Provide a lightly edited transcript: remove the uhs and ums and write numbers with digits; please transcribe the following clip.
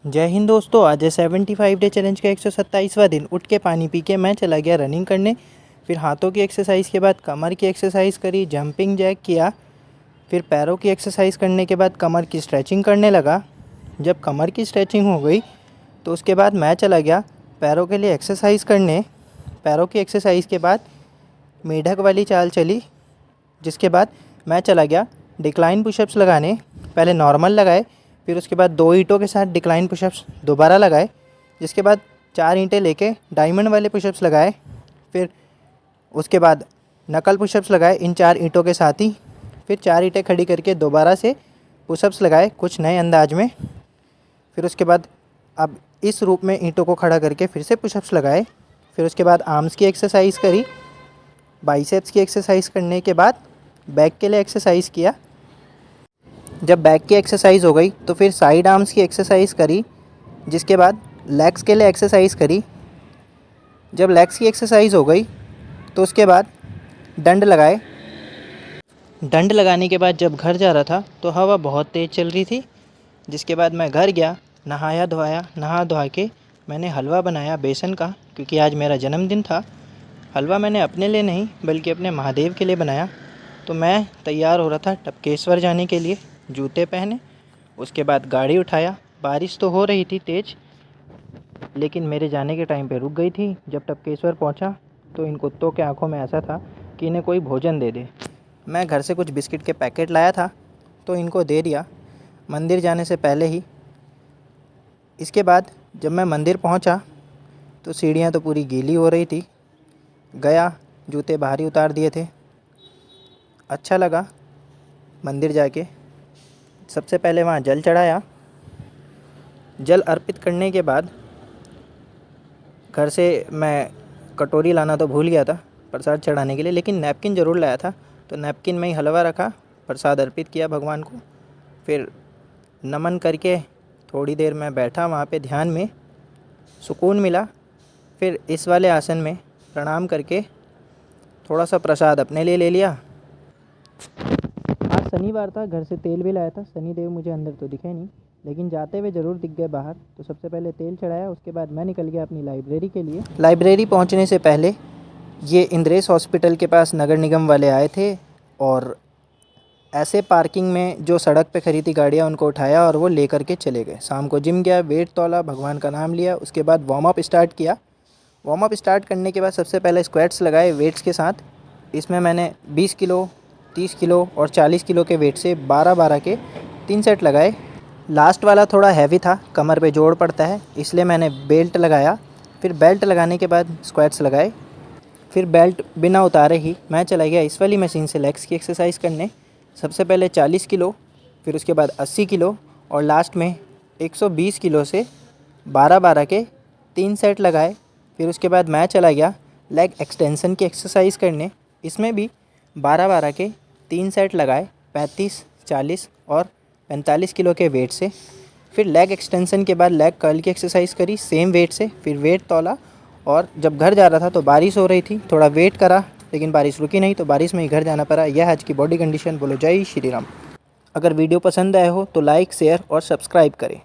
जय हिंद दोस्तों। आज है 75 डे चैलेंज का 127वां दिन। उठ के पानी पी के मैं चला गया रनिंग करने। फिर हाथों की एक्सरसाइज के बाद कमर की एक्सरसाइज करी, जंपिंग जैक किया। फिर पैरों की एक्सरसाइज करने के बाद कमर की स्ट्रेचिंग करने लगा। जब कमर की स्ट्रेचिंग हो गई तो उसके बाद मैं चला गया पैरों के लिए एक्सरसाइज करने। पैरों की एक्सरसाइज के बाद मेढक वाली चाल चली, जिसके बाद मैं चला गया डिक्लाइन पुशअप्स लगाने। पहले नॉर्मल लगाए, फिर उसके बाद 2 ईंटों के साथ डिक्लाइन पुशअप्स दोबारा लगाए, जिसके बाद 4 ईंटें लेके डायमंड वाले पुशअप्स लगाए। फिर उसके बाद नकल पुशअप्स लगाए इन 4 ईंटों के साथ ही। फिर 4 ईंटें खड़ी करके दोबारा से पुशअप्स लगाए कुछ नए अंदाज में। फिर उसके बाद अब इस रूप में ईंटों को खड़ा करके फिर से पुशअप्स लगाए। फिर उसके बाद आर्म्स की एक्सरसाइज करी। बाइसेप्स की एक्सरसाइज करने के बाद बैक के लिए एक्सरसाइज किया। जब बैक की एक्सरसाइज हो गई तो फिर साइड आर्म्स की एक्सरसाइज करी, जिसके बाद लेग्स के लिए एक्सरसाइज करी। जब लेग्स की एक्सरसाइज हो गई तो उसके बाद डंड लगाए। डंड लगाने के बाद जब घर जा रहा था तो हवा बहुत तेज़ चल रही थी, जिसके बाद मैं घर गया, नहाया धोया। नहा धोआ के मैंने हलवा बनाया बेसन का, क्योंकि आज मेरा जन्मदिन था। हलवा मैंने अपने लिए नहीं बल्कि अपने महादेव के लिए बनाया। तो मैं तैयार हो रहा था टपकेश्वर जाने के लिए, जूते पहने। उसके बाद गाड़ी उठाया। बारिश तो हो रही थी तेज़, लेकिन मेरे जाने के टाइम पे रुक गई थी। जब टपकेश्वर पहुंचा तो इन कुत्तों के आंखों में ऐसा था कि इन्हें कोई भोजन दे दे। मैं घर से कुछ बिस्किट के पैकेट लाया था तो इनको दे दिया मंदिर जाने से पहले ही। इसके बाद जब मैं मंदिर पहुंचा तो सीढ़ियाँ तो पूरी गीली हो रही थी। गया, जूते बाहर ही उतार दिए थे। अच्छा लगा मंदिर जाके। सबसे पहले वहाँ जल चढ़ाया। जल अर्पित करने के बाद घर से मैं कटोरी लाना तो भूल गया था प्रसाद चढ़ाने के लिए, लेकिन नैपकिन ज़रूर लाया था। तो नैपकिन में ही हलवा रखा, प्रसाद अर्पित किया भगवान को। फिर नमन करके थोड़ी देर मैं बैठा वहाँ पे ध्यान में, सुकून मिला। फिर इस वाले आसन में प्रणाम करके थोड़ा सा प्रसाद अपने लिए ले लिया। आज शनिवार था, घर से तेल भी लाया था। शनिदेव मुझे अंदर तो दिखे नहीं, लेकिन जाते हुए ज़रूर दिख गए बाहर। तो सबसे पहले तेल चढ़ाया, उसके बाद मैं निकल गया अपनी लाइब्रेरी के लिए। लाइब्रेरी पहुंचने से पहले ये इंद्रेश हॉस्पिटल के पास नगर निगम वाले आए थे और ऐसे पार्किंग में जो सड़क पे खड़ी थी गाड़ियाँ उनको उठाया और वो लेकर के चले गए। शाम को जिम गया, वेट तौला, भगवान का नाम लिया। उसके बाद वार्म अप स्टार्ट किया। वार्म अप स्टार्ट करने के बाद सबसे पहले स्क्वाट्स लगाए वेट्स के साथ। इसमें मैंने 20 किलो, 30 किलो और 40 किलो के वेट से 12-12 के 3 सेट लगाए। लास्ट वाला थोड़ा हैवी था, कमर पे जोड़ पड़ता है, इसलिए मैंने बेल्ट लगाया। फिर बेल्ट लगाने के बाद स्क्वाट्स लगाए। फिर बेल्ट बिना उतारे ही मैं चला गया इस वाली मशीन से लेग्स की एक्सरसाइज करने। सबसे पहले 40 किलो, फिर उसके बाद 80 किलो और लास्ट में 120 किलो से 12-12 के 3 सेट लगाए। फिर उसके बाद मैं चला गया लेग एक्सटेंशन की एक्सरसाइज करने। इसमें भी 12-12 के 3 सेट लगाए, 35, 40 और 45 किलो के वेट से। फिर लेग एक्सटेंशन के बाद लेग कर्ल की एक्सरसाइज करी सेम वेट से। फिर वेट तौला और जब घर जा रहा था तो बारिश हो रही थी, थोड़ा वेट करा लेकिन बारिश रुकी नहीं, तो बारिश में ही घर जाना पड़ा। यह आज की बॉडी कंडीशन। बोलो जय श्री राम। अगर वीडियो पसंद आए हो तो लाइक, शेयर और सब्सक्राइब करें।